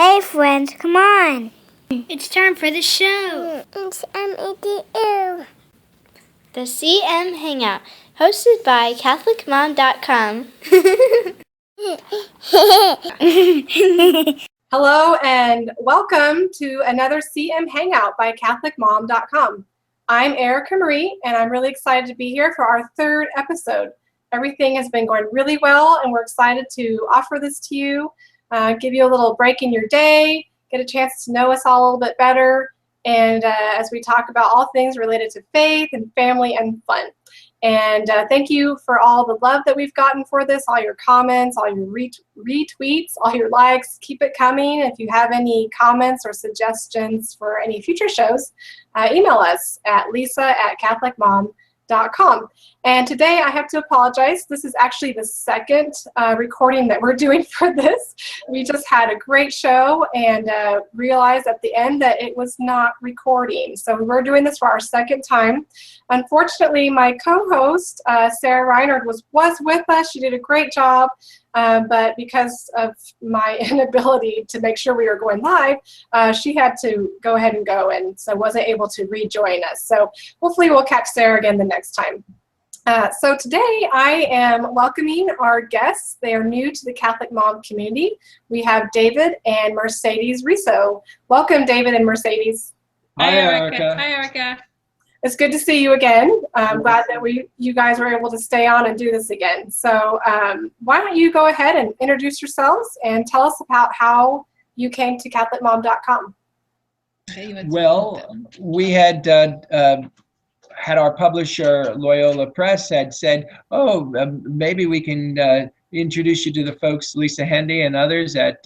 Hey friends, come on. It's time for the show. It's MADU. The CM Hangout, hosted by CatholicMom.com. Hello and welcome to another CM Hangout by CatholicMom.com. I'm Erica Marie and I'm really excited to be here for our third episode. Everything has been going really well and we're excited to offer this to you, give you a little break in your day, get a chance to know us all a little bit better, and as we talk about all things related to faith and family and fun. And thank you for all the love that we've gotten for this, all your comments, all your retweets, all your likes. Keep it coming. If you have any comments or suggestions for any future shows, email us at lisa@catholicmom.com. And today I have to apologize. This is actually the second recording that we're doing for this. We just had a great show and realized at the end that it was not recording. So we're doing this for our second time. Unfortunately, my co-host, Sarah Reinhardt, was with us. She did a great job, but because of my inability to make sure we were going live, she had to go ahead and go, and so wasn't able to rejoin us. So hopefully we'll catch Sarah again the next time. So today I am welcoming our guests. They are new to the Catholic Mom community. We have David and Mercedes Riso. Welcome, David and Mercedes. Hi, Erica. Hi, Erica. It's good to see you again. I'm glad that you guys were able to stay on and do this again. So why don't you go ahead and introduce yourselves and tell us about how you came to CatholicMom.com. Well, we had our publisher, Loyola Press, had said, maybe we can introduce you to the folks, Lisa Hendy and others at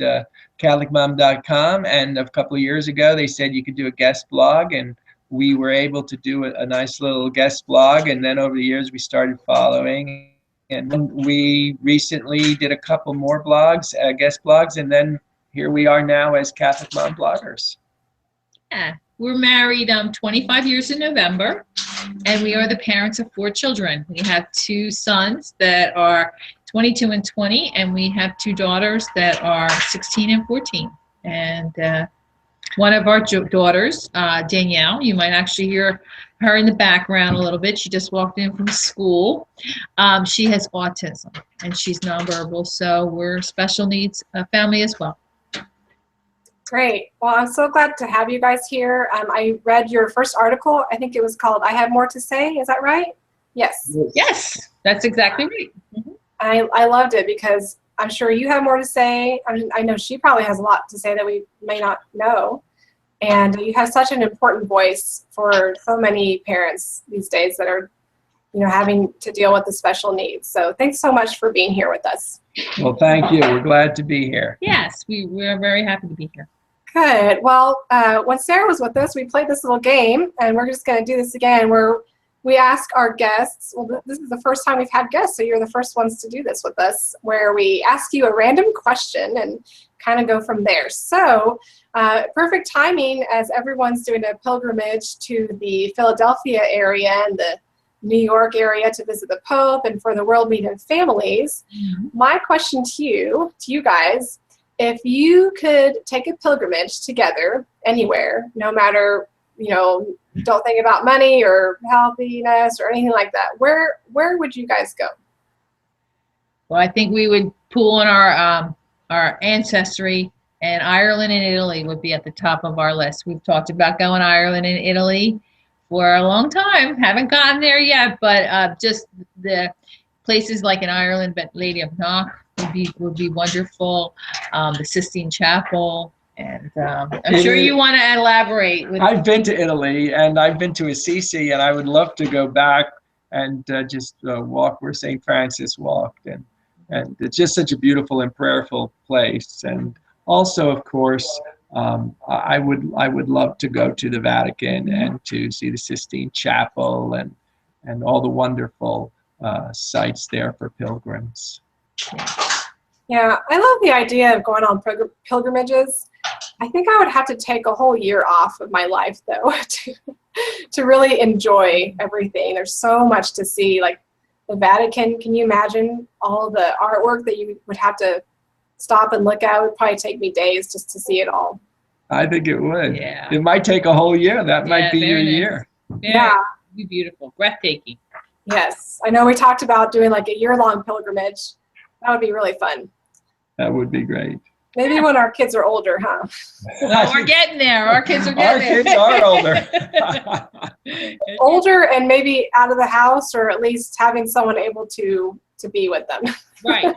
CatholicMom.com. And a couple of years ago, they said you could do a guest blog, and we were able to do a nice little guest blog. And then over the years, we started following. And then we recently did a couple more blogs, guest blogs, and then here we are now as Catholic Mom bloggers. Yeah, we're married 25 years in November, and we are the parents of 4 children. We have 2 sons that are 22 and 20, and we have 2 daughters that are 16 and 14. And one of our daughters, Danielle, you might actually hear her in the background a little bit. She just walked in from school. She has autism, and she's nonverbal, so we're a special needs family as well. Great. Well, I'm so glad to have you guys here. I read your first article. I think it was called I Have More to Say. Is that right? Yes. Yes, that's exactly right. Mm-hmm. I loved it because I'm sure you have more to say. I know she probably has a lot to say that we may not know. And you have such an important voice for so many parents these days that are, having to deal with the special needs. So thanks so much for being here with us. Well, thank you. We're glad to be here. Yes, we're very happy to be here. Good. Well, when Sarah was with us, we played this little game, and we're just going to do this again, where we ask our guests, well, this is the first time we've had guests, so you're the first ones to do this with us, where we ask you a random question and kind of go from there. So, perfect timing as everyone's doing a pilgrimage to the Philadelphia area and the New York area to visit the Pope and for the World Meet of Families. Mm-hmm. My question to you guys, if you could take a pilgrimage together anywhere, no matter, don't think about money or healthiness or anything like that, where would you guys go? Well, I think we would pool on our ancestry, and Ireland and Italy would be at the top of our list. We've talked about going to Ireland and Italy for a long time. Haven't gotten there yet, but just the places like in Ireland, but Lady of Knock would be wonderful. The Sistine Chapel, and I'm sure you want to elaborate. I've been to Italy, and I've been to Assisi, and I would love to go back and just walk where St. Francis walked, and it's just such a beautiful and prayerful place. And also, of course, I would love to go to the Vatican and to see the Sistine Chapel and all the wonderful sites there for pilgrims. Yeah, I love the idea of going on pilgrimages. I think I would have to take a whole year off of my life, though, to really enjoy everything. There's so much to see, like the Vatican. Can you imagine all the artwork that you would have to stop and look at. It would probably take me days just to see it all. I think it would. Yeah. It might take a whole year. That might be your very nice. year. Yeah. Be beautiful, breathtaking. Yes. I know we talked about doing like a year-long pilgrimage. That would be really fun. That would be great. Maybe when our kids are older, huh? Well, we're getting there. Our kids are getting there. Our kids are older. Older and maybe out of the house, or at least having someone able to be with them. Right.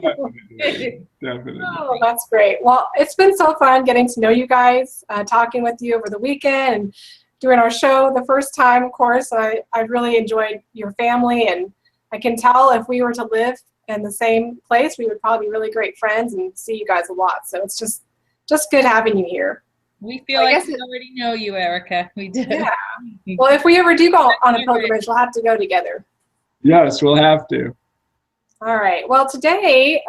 Definitely. Oh, that's great. Well, it's been so fun getting to know you guys, talking with you over the weekend, and doing our show the first time, of course. I really enjoyed your family, and I can tell if we were to live in the same place, we would probably be really great friends and see you guys a lot. So it's just good having you here. We feel like we already know you, Erica. We do. Yeah. Well, if we ever do go on a pilgrimage, we'll have to go together. Yes, we'll have to. All right. Well, today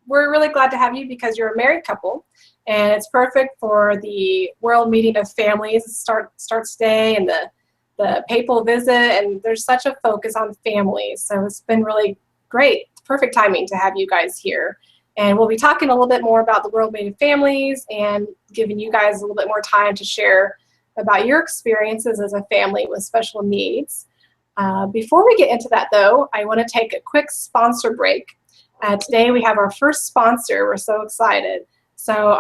we're really glad to have you because you're a married couple, and it's perfect for the World Meeting of Families. It starts today, and the papal visit, and there's such a focus on families. So it's been really great. Perfect timing to have you guys here. And we'll be talking a little bit more about the World Meeting of Families and giving you guys a little bit more time to share about your experiences as a family with special needs. Before we get into that, though, I want to take a quick sponsor break. Today we have our first sponsor. We're so excited. So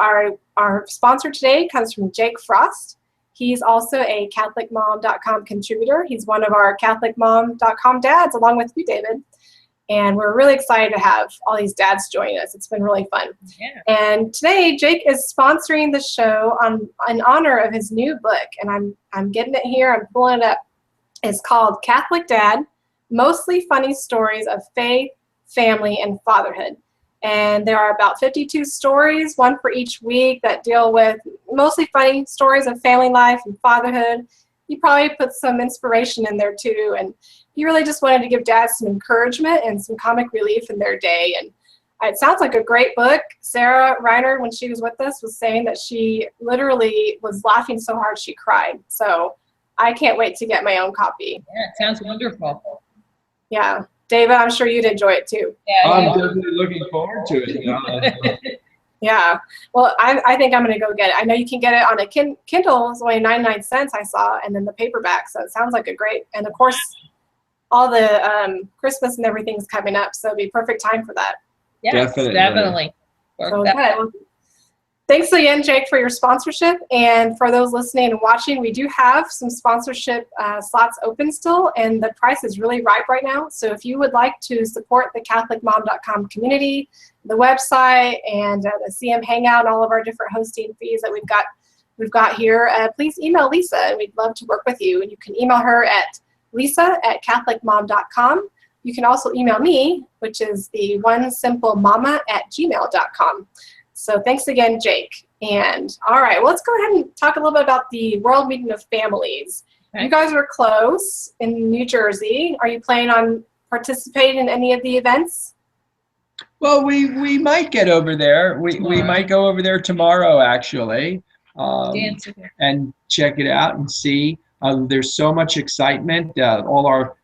our sponsor today comes from Jake Frost. He's also a CatholicMom.com contributor. He's one of our CatholicMom.com dads, along with you, David. And we're really excited to have all these dads join us. It's been really fun. Yeah. And today, Jake is sponsoring the show in honor of his new book. And I'm getting it here. I'm pulling it up. It's called Catholic Dad, Mostly Funny Stories of Faith, Family, and Fatherhood. And there are about 52 stories, one for each week, that deal with mostly funny stories of family life and fatherhood. He probably put some inspiration in there too. And he really just wanted to give dads some encouragement and some comic relief in their day. And it sounds like a great book. Sarah Reiner, when she was with us, was saying that she literally was laughing so hard she cried. So I can't wait to get my own copy. Yeah, it sounds wonderful. Yeah. David, I'm sure you'd enjoy it too. Yeah, I'm definitely looking forward to it. Yeah. Well, I think I'm going to go get it. I know you can get it on a Kindle. It's only 99 cents I saw, and then the paperback. So it sounds like a great, and of course, all the Christmas and everything's coming up. So it'd be perfect time for that. Yes, definitely. So good. Thanks again, Jake, for your sponsorship. And for those listening and watching, we do have some sponsorship slots open still, and the price is really ripe right now. So if you would like to support the CatholicMom.com community, the website, and the CM Hangout, and all of our different hosting fees that we've got here, please email Lisa, and we'd love to work with you. And you can email her at lisa@catholicmom.com. You can also email me, which is the onesimplemama@gmail.com. So thanks again, Jake. And all right, well, let's go ahead and talk a little bit about the World Meeting of Families. Okay. You guys are close in New Jersey. Are you planning on participating in any of the events? Well, we might get over there. We might go over there tomorrow, actually, and check it out and see. There's so much excitement. All our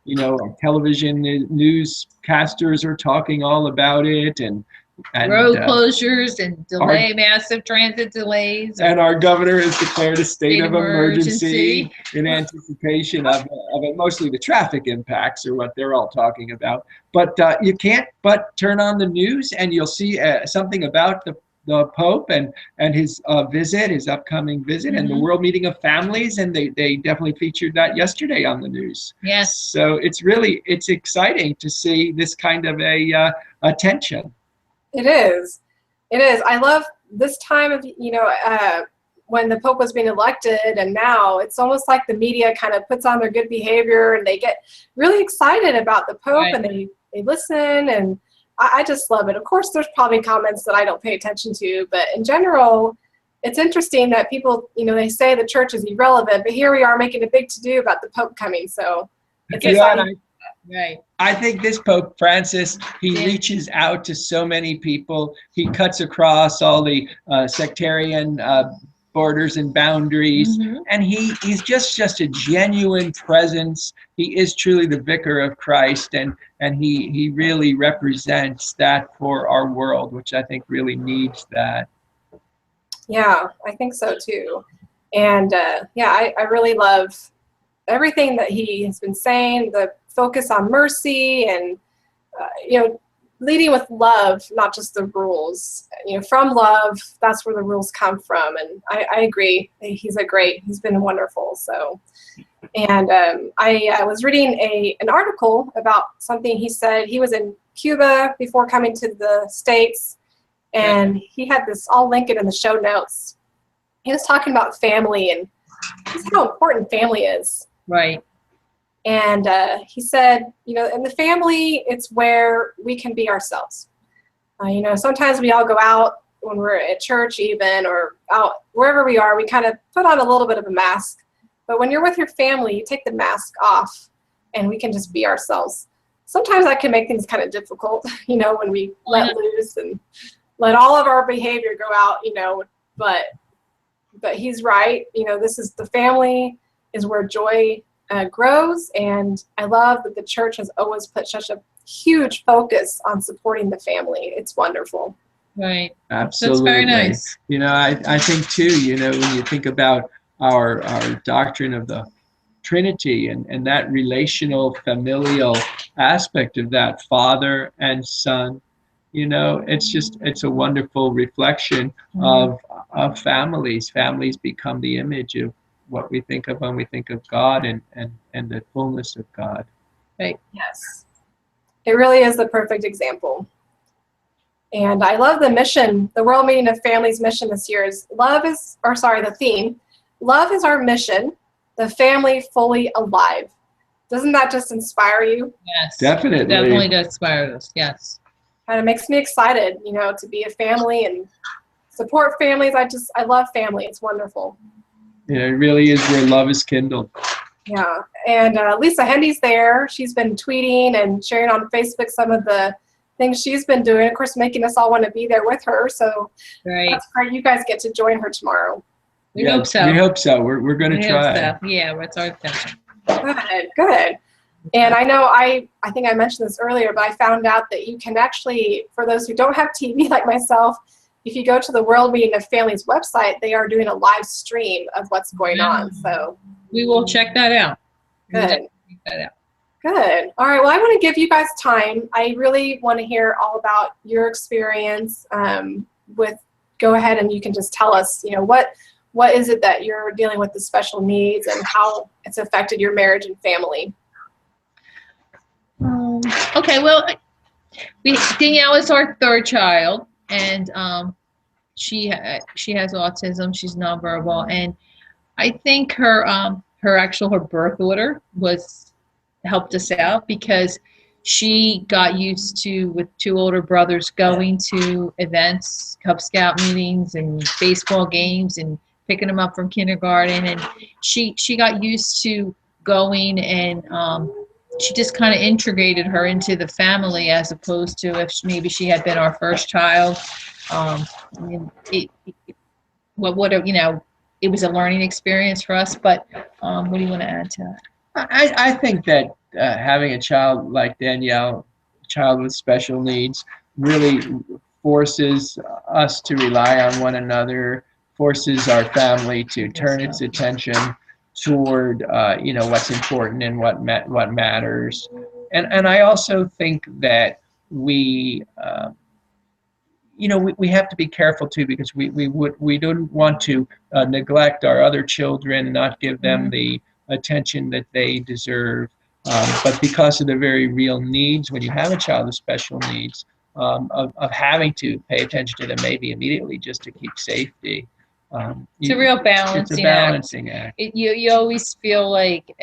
television newscasters are talking all about it, and road closures and massive transit delays. And our governor has declared a state of emergency in anticipation of it. Mostly the traffic impacts are what they're all talking about. But you can't but turn on the news and you'll see something about the Pope and his visit, his upcoming visit, and the World Meeting of Families, and they definitely featured that yesterday on the news. Yes. So it's exciting to see this kind of attention. It is. I love this time of, when the Pope was being elected, and now it's almost like the media kind of puts on their good behavior and they get really excited about the Pope, right. And they listen, and I just love it. Of course, there's probably comments that I don't pay attention to, but in general, it's interesting that people, they say the church is irrelevant, but here we are making a big to-do about the Pope coming, so it's exciting. Right. I think this Pope Francis, he reaches out to so many people. He cuts across all the sectarian borders and boundaries. Mhm. And he's just a genuine presence. He is truly the vicar of Christ, and he really represents that for our world, which I think really needs that. Yeah, I think so too. And yeah, I really love everything that he has been saying, the focus on mercy and, you know, leading with love, not just the rules. You know, from love, that's where the rules come from. And I agree. He's been wonderful. So, and I was reading an article about something he said. He was in Cuba before coming to the States, and he had this, I'll link it in the show notes. He was talking about family and just how important family is. Right. And he said, you know, in the family, it's where we can be ourselves. You know, sometimes we all go out when we're at church even, or out wherever we are, we kind of put on a little bit of a mask. But when you're with your family, you take the mask off and we can just be ourselves. Sometimes that can make things kind of difficult, you know, when we let loose and let all of our behavior go out, you know, but he's right. You know, the family is where joy grows, and I love that the church has always put such a huge focus on supporting the family. It's wonderful. Right. Absolutely. That's very nice. You know, I think too, you know, when you think about our doctrine of the Trinity and that relational, familial aspect of that, Father and Son, you know, it's a wonderful reflection of families. Families become the image of what we think of when we think of God and the fullness of God. Right. Yes. It really is the perfect example. And I love the mission. The World Meeting of Families mission this year is the theme, love is our mission, the family fully alive. Doesn't that just inspire you? Yes. Definitely. It definitely does inspire us. Yes. Kind of makes me excited, you know, to be a family and support families. I love family. It's wonderful. Yeah, it really is where love is kindled. Yeah, and Lisa Hendy's there. She's been tweeting and sharing on Facebook some of the things she's been doing, of course, making us all want to be there with her. So that's great. You guys get to join her tomorrow. We hope so. We hope so. We're going to try. So. Yeah, it's our intention. Good. And I know I think I mentioned this earlier, but I found out that you can actually, for those who don't have TV like myself, if you go to the World Meeting of Families website, they are doing a live stream of what's going on. So we will check that out. Good. Good. All right. Well, I want to give you guys time. I really want to hear all about your experience go ahead and you can just tell us, you know, what is it that you're dealing with the special needs and how it's affected your marriage and family? Okay. Well, Danielle is our third child, and she has autism. She's nonverbal, and I think her birth order helped us out because she got used to, with two older brothers, going to events, Cub Scout meetings and baseball games and picking them up from kindergarten, and she got used to going, and she just kind of integrated her into the family, as opposed to if maybe she had been our first child. It was a learning experience for us. But what do you want to add to that? I think that having a child like Danielle, a child with special needs, really forces us to rely on one another, forces our family to turn its attention toward what's important and what matters. And I also think that we have to be careful too, because we don't want to neglect our other children, not give them the attention that they deserve. But because of the very real needs, when you have a child with special needs, of having to pay attention to them maybe immediately just to keep safety. It's a real balance. It's a balancing act. You always feel like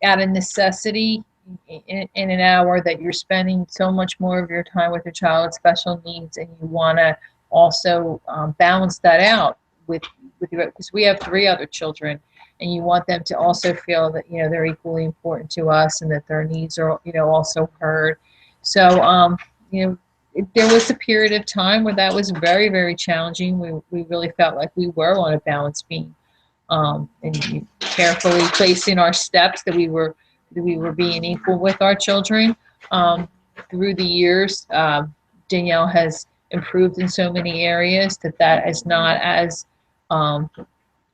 out of necessity in an hour that you're spending so much more of your time with your child with special needs, and you want to also balance that out with because we have 3 other children, and you want them to also feel that they're equally important to us and that their needs are also heard. So there was a period of time where that was very, very challenging. We really felt like we were on a balance beam, and carefully placing our steps that we were being equal with our children. Through the years, Danielle has improved in so many areas that is not as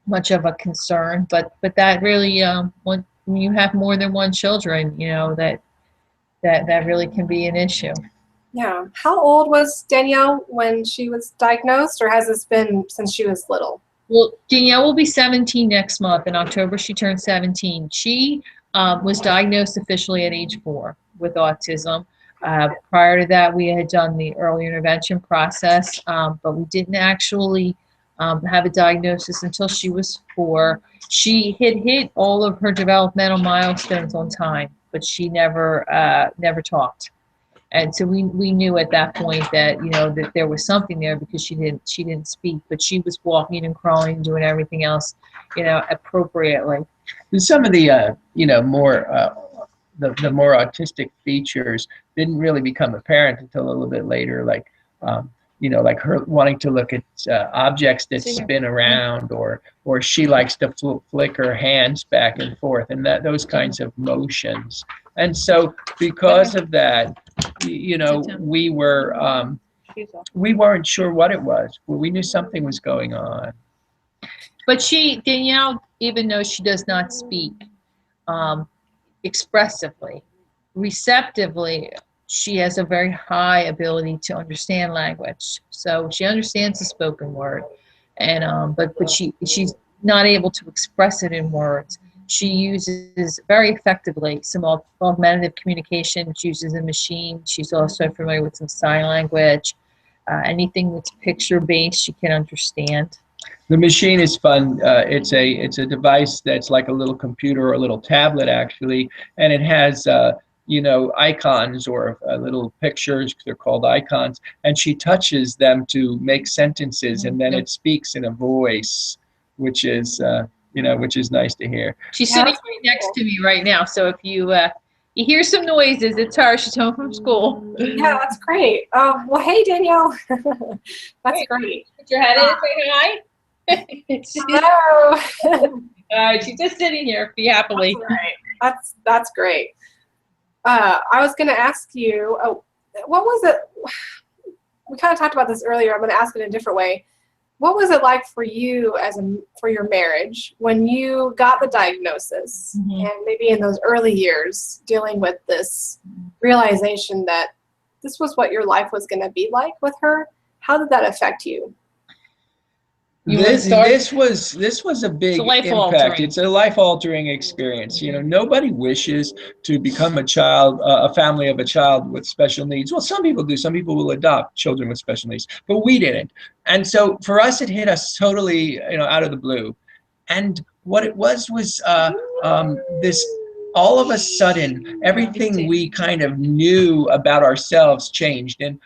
much of a concern. But that really, when you have more than one children, that really can be an issue. Yeah. How old was Danielle when she was diagnosed, or has this been since she was little? Well, Danielle will be 17 next month. In October, she turned 17. She was diagnosed officially at age 4 with autism. Prior to that, we had done the early intervention process, but we didn't actually have a diagnosis until she was 4. She had hit all of her developmental milestones on time, but she never talked. And so we knew at that point that that there was something there, because she didn't speak, but she was walking and crawling, doing everything else appropriately. And some of the more the more autistic features didn't really become apparent until a little bit later, like like her wanting to look at objects that spin around, or she likes to flick her hands back and forth, and those kinds of motions. And so because of that, we weren't sure what it was. Well, we knew something was going on. But Danielle, even though she does not speak expressively, receptively, she has a very high ability to understand language. So she understands the spoken word, and but she's not able to express it in words. She uses very effectively some augmentative communication. She uses a machine. She's also familiar with some sign language. Anything that's picture-based, she can understand. The machine is fun. It's a device that's like a little computer or a little tablet, actually, and it has icons or little pictures. They're called icons, and she touches them to make sentences, and then it speaks in a voice, which is nice to hear. She's sitting right next to me right now, so if you hear some noises, it's her. She's home from school. Yeah, that's great. Oh, well, hey, Danielle. That's great. Put your head in and say hi. Hello. She's just sitting here happily. That's great. I was going to ask you, what was it? We kind of talked about this earlier. I'm going to ask it in a different way. What was it like for you for your marriage when you got the diagnosis, and maybe in those early years dealing with this realization that this was what your life was going to be like with her? How did that affect you? This was a big impact. It's a life-altering experience. Nobody wishes to become a family of a child with special needs. Well, some people do. Some people will adopt children with special needs, but we didn't. And so for us, it hit us totally, out of the blue. And what it was this. All of a sudden, everything we kind of knew about ourselves changed. And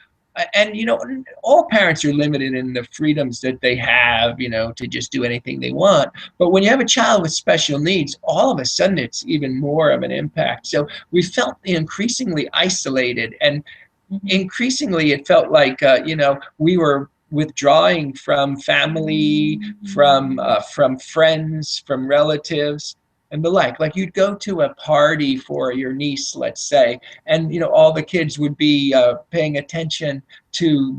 all parents are limited in the freedoms that they have, to just do anything they want. But when you have a child with special needs, all of a sudden it's even more of an impact. So we felt increasingly isolated, and increasingly it felt like, we were withdrawing from family, from friends, from relatives, and the like you'd go to a party for your niece, let's say, and all the kids would be paying attention to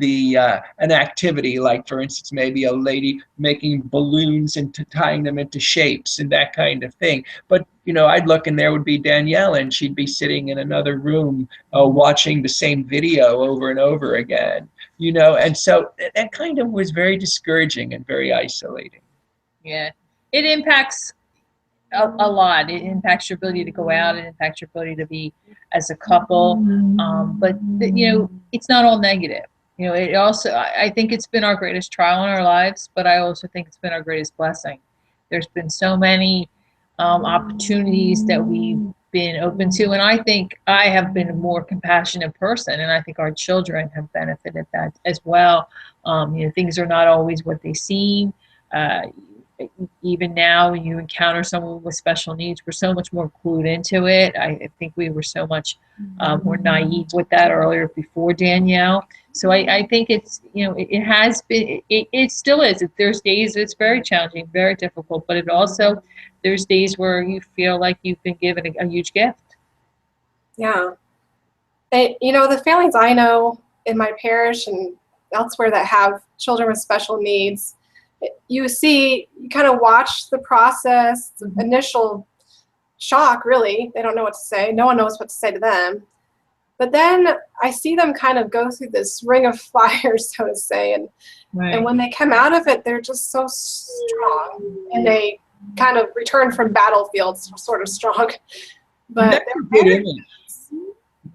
an activity, like, for instance, maybe a lady making balloons and tying them into shapes and that kind of thing. But I'd look, and there would be Danielle, and she'd be sitting in another room watching the same video over and over again. And so that kind of was very discouraging and very isolating. Yeah, it impacts a lot. It impacts your ability to go out. It impacts your ability to be as a couple. But it's not all negative. It also, I think it's been our greatest trial in our lives, but I also think it's been our greatest blessing. There's been so many opportunities that we've been open to, and I think I have been a more compassionate person, and I think our children have benefited that as well. Things are not always what they seem. Even now, when you encounter someone with special needs, we're so much more clued into it. I think we were so much more naive with that earlier before Danielle. So I think it's, it has been, it still is. There's days it's very challenging, very difficult, but it also, there's days where you feel like you've been given a huge gift. Yeah. The families I know in my parish and elsewhere that have children with special needs, you kind of watch the process, the initial shock, really. They don't know what to say. No one knows what to say to them. But then I see them kind of go through this ring of fire, so to say, and when they come out of it, they're just so strong, and they kind of return from battlefields sort of strong. But that's a good image.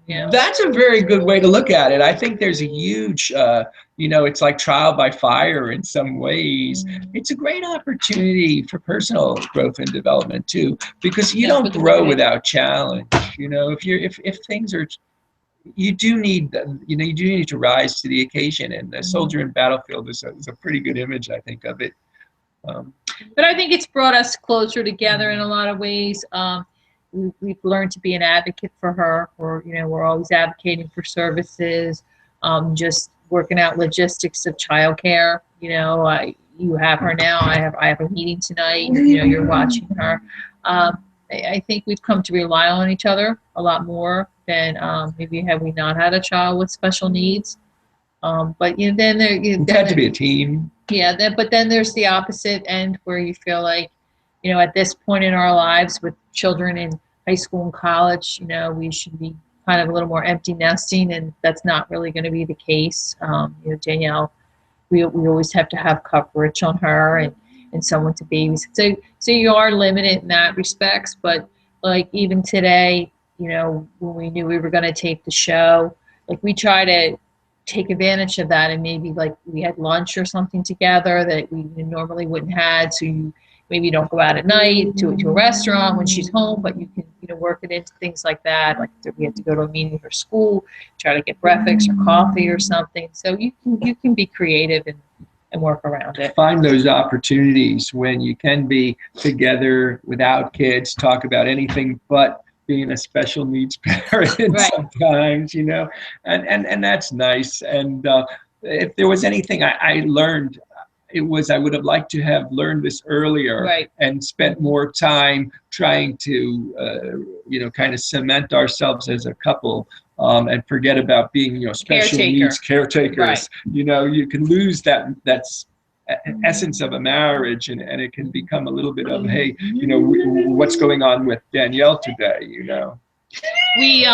Yeah. That's a very good way to look at it. I think there's a huge, it's like trial by fire in some ways. It's a great opportunity for personal growth and development too, because you don't grow without challenge. If things are, you do need to rise to the occasion, and the soldier in battlefield is a pretty good image, I think, of it. But I think it's brought us closer together in a lot of ways. We've learned to be an advocate for her. We're always advocating for services, just working out logistics of childcare. You have her now. I have a meeting tonight. You're watching her. I think we've come to rely on each other a lot more than maybe had we not had a child with special needs. But then it had to be a team. Yeah, but then there's the opposite end where you feel like, at this point in our lives with children in high school and college, we should be kind of a little more empty nesting, and that's not really going to be the case. Danielle, we always have to have coverage on her and someone to babysit. So you are limited in that respects, but like even today, when we knew we were going to tape the show, like we try to take advantage of that, and maybe like we had lunch or something together that we normally wouldn't had. So you maybe don't go out at night to a restaurant when she's home, but you can work it into things like that. Like we have to go to a meeting for school, try to get breakfast or coffee or something. So you can be creative and work around it. Find those opportunities when you can be together without kids, talk about anything but being a special needs parent sometimes, and that's nice. And if there was anything I learned, it was I would have liked to have learned this earlier and spent more time trying to, kind of cement ourselves as a couple and forget about being, special needs caretakers. Right. You can lose that's essence of a marriage, and it can become a little bit of, hey, what's going on with Danielle today, We,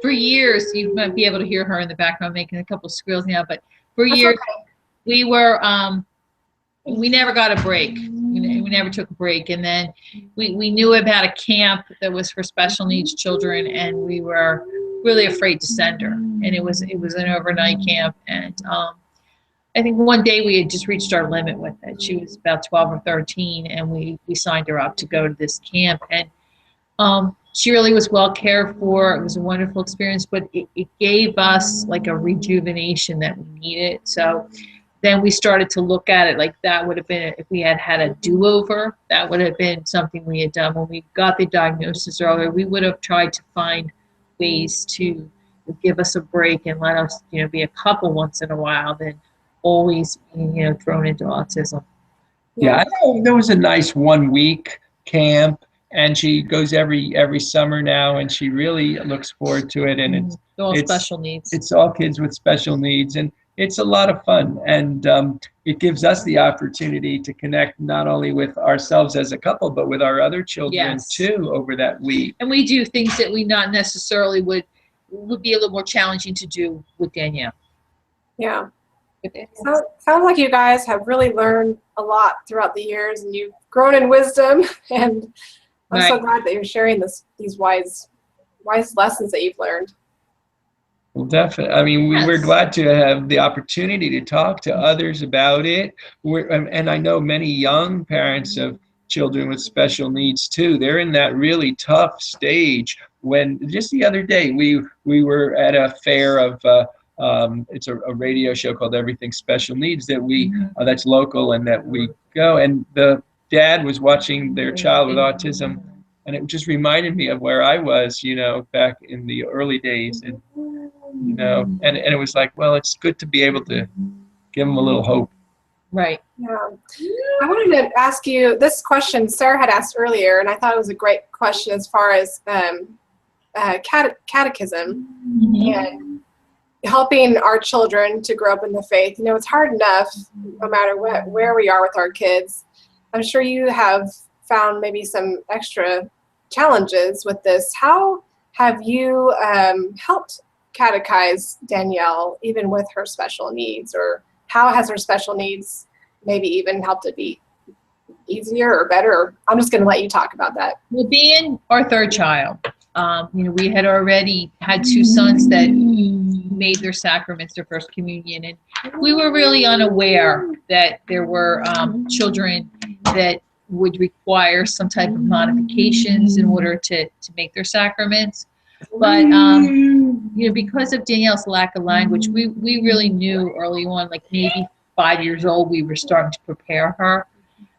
for years, you might be able to hear her in the background making a couple of squeals now, but for years, we were, we never got a break. We never took a break. And then we knew about a camp that was for special needs children, and we were really afraid to send her. And it was an overnight camp. And I think one day we had just reached our limit with it. She was about 12 or 13, and we signed her up to go to this camp. And she really was well cared for. It was a wonderful experience, but it gave us like a rejuvenation that we needed. So then we started to look at it like that would have been, if we had had a do-over, that would have been something we had done when we got the diagnosis earlier. We would have tried to find ways to give us a break and let us, be a couple once in a while than always being, thrown into autism. Yeah, I know there was a nice 1 week camp, and she goes every summer now, and she really looks forward to it. And it's all special needs. It's all kids with special needs, and it's a lot of fun. And it gives us the opportunity to connect not only with ourselves as a couple, but with our other children too over that week. And we do things that we not necessarily would be a little more challenging to do with Danielle. Yeah. So, sounds like you guys have really learned a lot throughout the years, and you've grown in wisdom, and I'm so glad that you're sharing these wise lessons that you've learned. Well, definitely. I mean, we're glad to have the opportunity to talk to others about it. And I know many young parents of children with special needs too. They're in that really tough stage. When just the other day we were at a fair of it's a radio show called Everything Special Needs that that's local, and that we go, and the dad was watching their child with autism, and it just reminded me of where I was, back in the early days. And you know, and it was like, well, it's good to be able to give them a little hope. Right. Yeah. I wanted to ask you this question Sarah had asked earlier, and I thought it was a great question as far as catechism and helping our children to grow up in the faith. You know, it's hard enough no matter where we are with our kids. I'm sure you have found maybe some extra challenges with this. How have you helped catechize Danielle, even with her special needs, or how has her special needs maybe even helped it be easier or better? I'm just going to let you talk about that. Well, being our third child, you know, we had already had two sons that made their sacraments, their first communion, and we were really unaware that there were children that would require some type of modifications in order to make their sacraments. But you know, because of Danielle's lack of language, we really knew early on, like maybe 5 years old, we were starting to prepare her.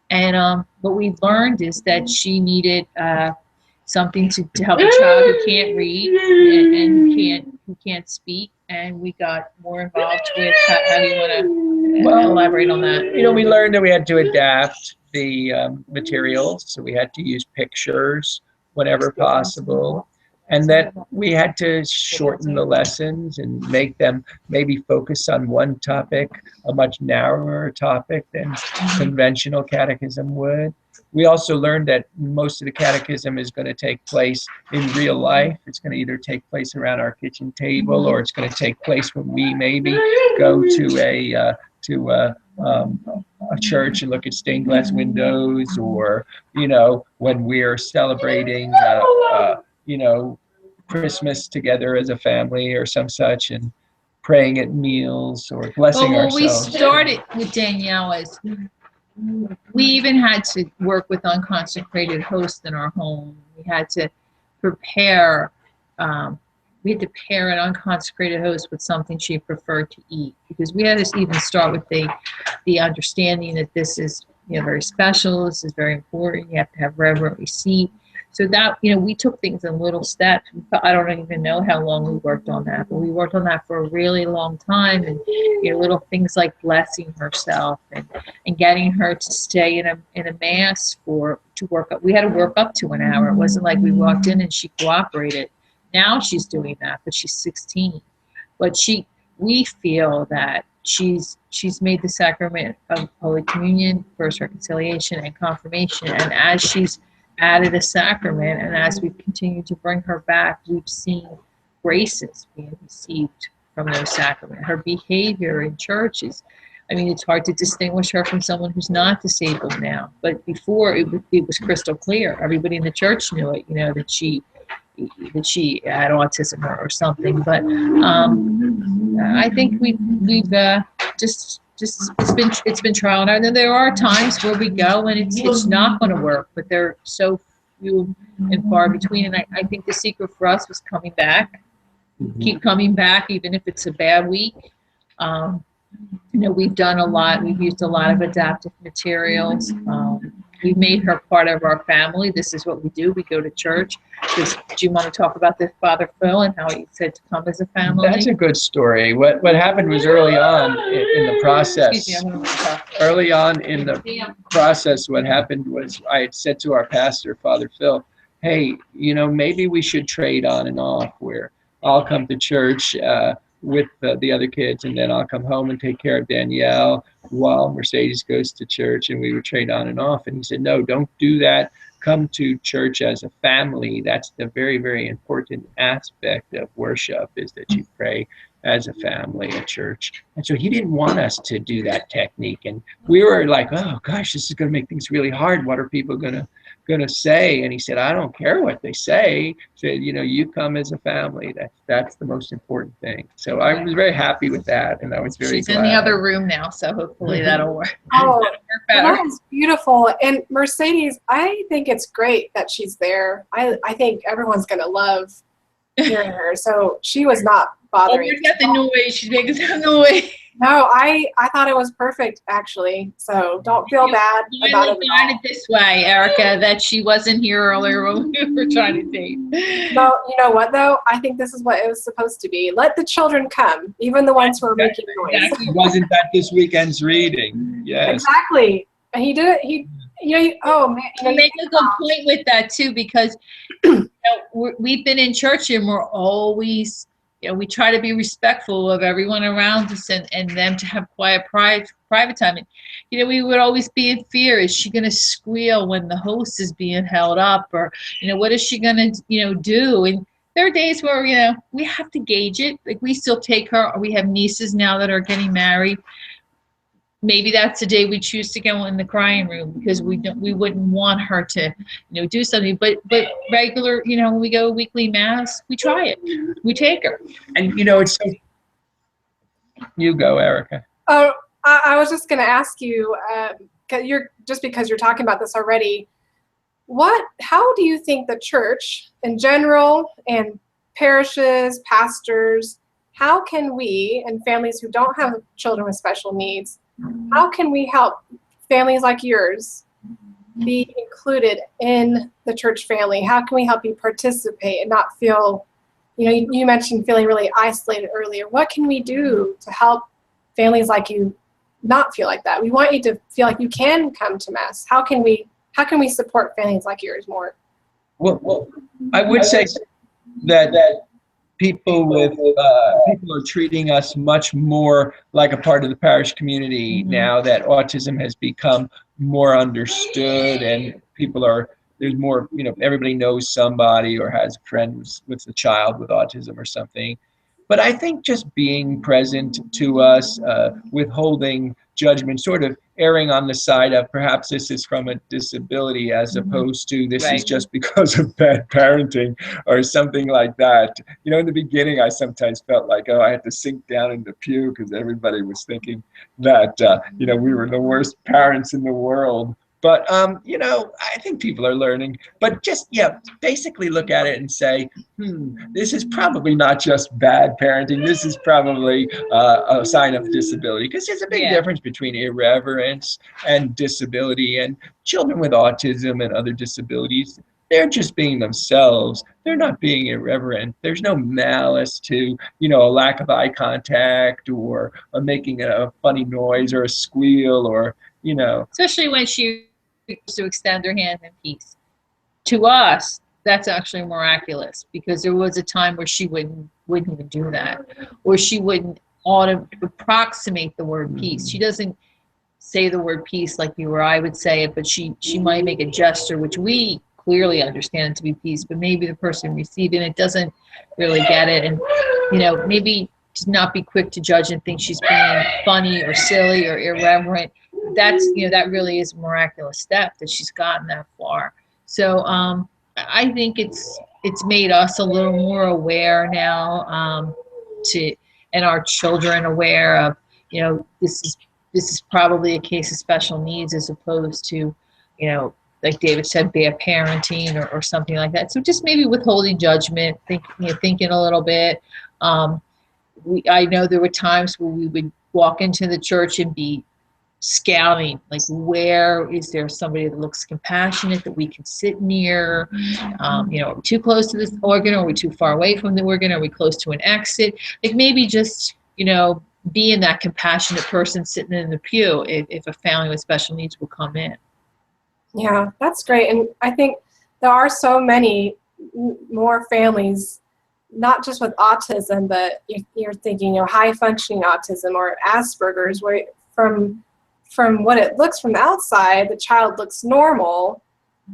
And what we learned is that she needed something to help a child who can't read and who can't speak. And we got more involved with how do you want to elaborate on that? You know, we learned that we had to adapt the materials, so we had to use pictures whenever possible, and that we had to shorten the lessons and make them maybe focus on one topic, a much narrower topic than conventional catechism would. We also learned that most of the catechism is going to take place in real life. It's going to either take place around our kitchen table, or it's going to take place when we maybe go to a church and look at stained glass windows, or, you know, when we're celebrating, you know, Christmas together as a family or some such, and praying at meals or blessing ourselves. Well, we started with Danielle is we even had to work with unconsecrated hosts in our home. We had to prepare, we had to pair an unconsecrated host with something she preferred to eat, because we had to even start with the understanding that this is, you know, very special, this is very important, you have to have reverent receipt. So that, you know, we took things in little steps. I don't even know how long we worked on that, but we worked on that for a really long time. And, you know, little things like blessing herself and getting her to stay in a mass to work up. We had to work up to an hour. It wasn't like we walked in and she cooperated. Now she's doing that, but she's 16. But we feel that she's made the sacrament of Holy Communion, First Reconciliation, and Confirmation. And as she's added a sacrament, and as we continue to bring her back, we've seen graces being received from those sacraments. Her behavior in church is, I mean, it's hard to distinguish her from someone who's not disabled now. But before, it was crystal clear. Everybody in the church knew it, you know, that she had autism or something. But I think we've just it's been trial and error. And then there are times where we go and it's not going to work, but they're so few and far between. And I think the secret for us was coming back, keep coming back, even if it's a bad week. You know, we've done a lot. We've used a lot of adaptive materials. We've made her part of our family. This is what we do. We go to church. Do you want to talk about this, Father Phil, and how he said to come as a family? That's a good story. What happened was early on in the process. Excuse me, I'm going to Early on in the process, what happened was I had said to our pastor, Father Phil, hey, you know, maybe we should trade on and off, where I'll come to church with the other kids, and then I'll come home and take care of Danielle while Mercedes goes to church, and we would trade on and off. And he said, no, don't do that. Come to church as a family. That's the very, very important aspect of worship, is that you pray as a family at church. And so he didn't want us to do that technique. And we were like, oh gosh, this is going to make things really hard. What are people going to say? And he said, I don't care what they say. He said, you know, you come as a family. That's the most important thing. So I was very happy with that, and I was very She's glad. in the other room now, so hopefully that'll work. Oh, better. that is beautiful. And Mercedes, I think it's great that she's there. I think everyone's going to love hearing her. So she was not bothering. There's got the noise. She's making some noise. No, I thought it was perfect, actually. So don't feel bad about it. Got it this way, Erica, that she wasn't here earlier when we were trying to date. No, you know what, though? I think this is what it was supposed to be. Let the children come, even the ones who are making noise. Exactly. Wasn't that this weekend's reading? Yes. Exactly. And he did it. Oh, man. You make a good point with that, too, because we've been in church and we're always, we try to be respectful of everyone around us and them to have quiet private time. And, we would always be in fear. Is she going to squeal when the host is being held up? Or, what is she going to, do? And there are days where, we have to gauge it. Like, we still take her. We have nieces now that are getting married. Maybe that's the day we choose to go in the crying room because we wouldn't want her to, do something. But regular, when we go weekly mass, we try it. We take her. And it's so. You go, Erica. Oh, I was just going to ask you, because you're talking about this already. How do you think the church in general and parishes, pastors, how can we and families who don't have children with special needs, how can we help families like yours be included in the church family? How can we help you participate and not feel, you mentioned feeling really isolated earlier. What can we do to help families like you not feel like that? We want you to feel like you can come to Mass. How can we support families like yours more? Well, I would say that people are treating us much more like a part of the parish community now that autism has become more understood and there's more, everybody knows somebody or has a friend with a child with autism or something. But I think just being present to us, withholding judgment, sort of erring on the side of perhaps this is from a disability as opposed to this is just because of bad parenting or something like that. In the beginning, I sometimes felt like, I had to sink down in the pew because everybody was thinking that, we were the worst parents in the world. But, I think people are learning. But just, basically look at it and say, this is probably not just bad parenting. This is probably a sign of disability. Because there's a big difference between irreverence and disability. And children with autism and other disabilities, they're just being themselves. They're not being irreverent. There's no malice to, a lack of eye contact or making a funny noise or a squeal or, Especially when she to extend her hand in peace. To us, that's actually miraculous because there was a time where she wouldn't even do that, or she wouldn't approximate the word peace. She doesn't say the word peace like you or I would say it, but she might make a gesture which we clearly understand to be peace, but maybe the person receiving it doesn't really get it, and maybe just not be quick to judge and think she's being funny or silly or irreverent. That's that really is a miraculous step that she's gotten that far. So I think it's made us a little more aware now, and our children aware of this is probably a case of special needs as opposed to like David said, bad parenting or something like that. So just maybe withholding judgment, thinking a little bit. I know there were times where we would walk into the church and be scouting, like, where is there somebody that looks compassionate that we can sit near? Are we too close to this organ? Are we too far away from the organ? Are we close to an exit? Like maybe just, being that compassionate person sitting in the pew if a family with special needs will come in. Yeah, that's great. And I think there are so many more families, not just with autism, but you're thinking, high functioning autism or Asperger's, where from what it looks from the outside, the child looks normal.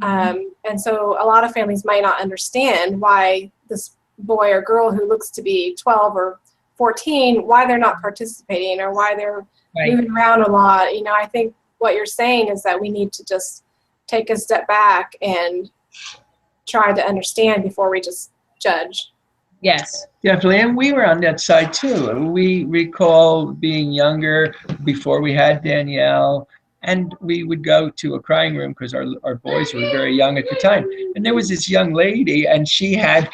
And so a lot of families might not understand why this boy or girl who looks to be 12 or 14, why they're not participating or why they're moving around a lot. I think what you're saying is that we need to just take a step back and try to understand before we just judge. Yes, definitely. And we were on that side too. We recall being younger before we had Danielle, and we would go to a crying room because our boys were very young at the time. And there was this young lady, and she had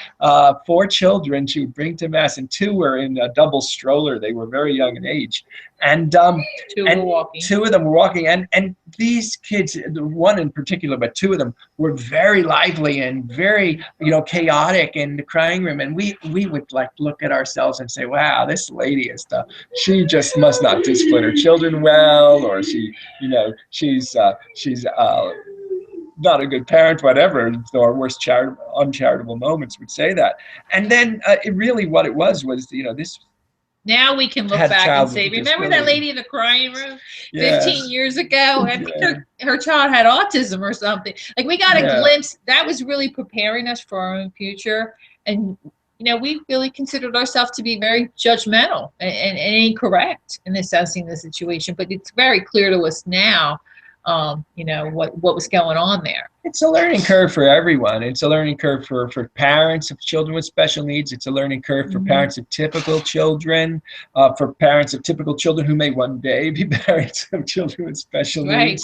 4 children she would bring to Mass, and 2 were in a double stroller. They were very young in age. And Two were walking. two of them were walking, and these kids, one in particular, but two of them were very lively and very, chaotic in the crying room. And we would like look at ourselves and say, wow, this lady she just must not discipline her children well, or she's not a good parent, whatever. Our worst uncharitable moments would say that. And then what it was this. Now we can look back and say, remember that lady in the crying room 15 years ago? I think her child had autism or something. Like, we got a glimpse. That was really preparing us for our own future. And, we really considered ourselves to be very judgmental and incorrect in assessing the situation. But it's very clear to us now, what was going on there. It's a learning curve for everyone. It's a learning curve for parents of children with special needs. It's a learning curve for parents of typical children, for parents of typical children who may one day be parents of children with special needs.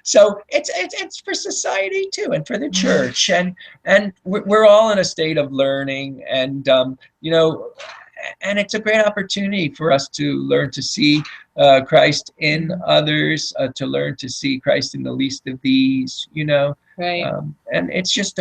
So it's for society too, and for the church, and we're all in a state of learning, and and it's a great opportunity for us to learn to see Christ in others, to learn to see Christ in the least of these, Right. And it's just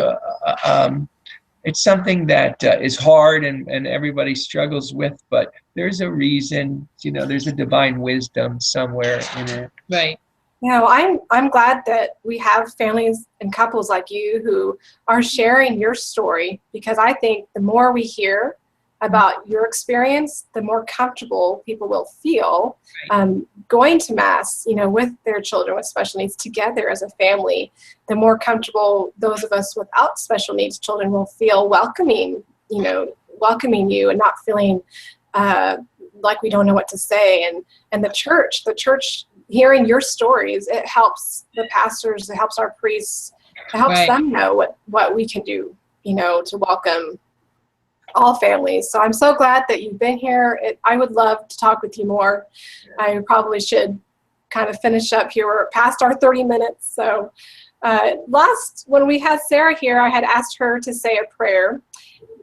it's something that is hard and everybody struggles with, but there's a reason, there's a divine wisdom somewhere in it. Right. I'm glad that we have families and couples like you who are sharing your story, because I think the more we hear about your experience, the more comfortable people will feel going to Mass, with their children with special needs together as a family. The more comfortable those of us without special needs children will feel welcoming you and not feeling like we don't know what to say. And the church, hearing your stories, it helps the pastors, it helps our priests, it helps them know what we can do, to welcome all families. So I'm so glad that you've been here. I would love to talk with you more. I probably should kind of finish up here. We're past our 30 minutes. So when we had Sarah here, I had asked her to say a prayer.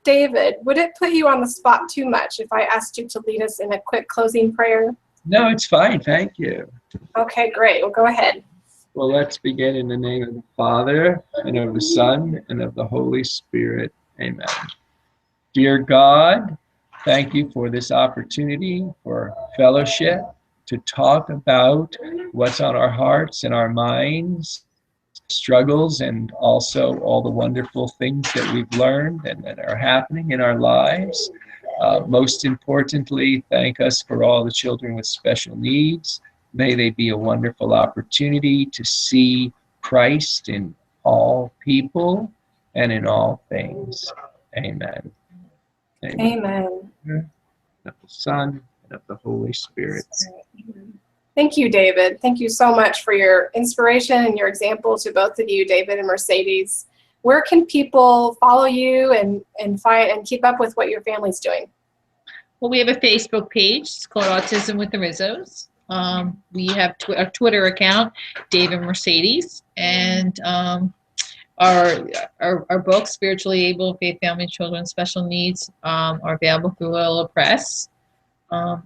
David, would it put you on the spot too much if I asked you to lead us in a quick closing prayer? No, it's fine. Thank you. Okay, great. Well, go ahead. Well, let's begin in the name of the Father, and of the Son, and of the Holy Spirit. Amen. Dear God, thank you for this opportunity for fellowship, to talk about what's on our hearts and our minds, struggles, and also all the wonderful things that we've learned and that are happening in our lives. Most importantly, thank us for all the children with special needs. May they be a wonderful opportunity to see Christ in all people and in all things. Amen. Amen. Of the Son and of the Holy Spirit. Thank you, David. Thank you so much for your inspiration and your example to both of you, David and Mercedes. Where can people follow you and find and keep up with what your family's doing? Well, we have a Facebook page. It's called Autism with the Rizzos. We have a Twitter account, David Mercedes, and our books, Spiritually Able, Faith, Family, Children, Special Needs, are available through Loyola Press.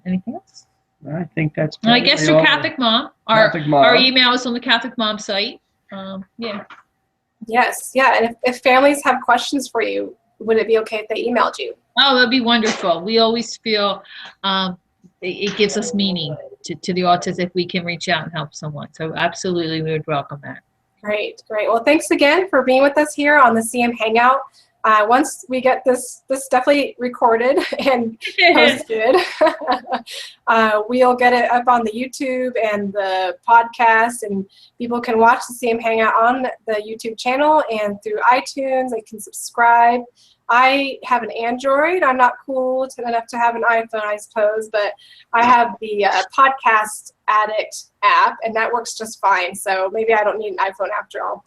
Anything else? I think that's I guess through Catholic Mom. Catholic Mom. Our email is on the Catholic Mom site. Yes, yeah. And if families have questions for you, would it be okay if they emailed you? Oh, that'd be wonderful. We always feel it gives us meaning to the autism if we can reach out and help someone. So absolutely, we would welcome that. Great. Well, thanks again for being with us here on the CM Hangout. Once we get this definitely recorded and posted, we'll get it up on the YouTube and the podcast, and people can watch the CM Hangout on the YouTube channel and through iTunes. They can subscribe. I have an Android. I'm not cool enough to have an iPhone, I suppose, but I have the Podcast Addict app, and that works just fine. So maybe I don't need an iPhone after all.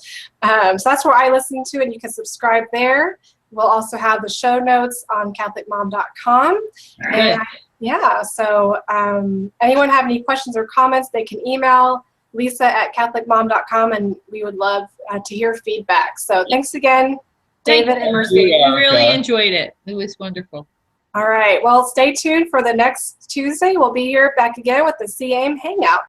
So that's where I listen to, and you can subscribe there. We'll also have the show notes on CatholicMom.com. And so anyone have any questions or comments, they can email Lisa@CatholicMom.com, and we would love to hear feedback. So thanks again, David and Mercedes. We really enjoyed it. It was wonderful. All right. Well, stay tuned for the next Tuesday. We'll be here back again with the CAIM Hangout.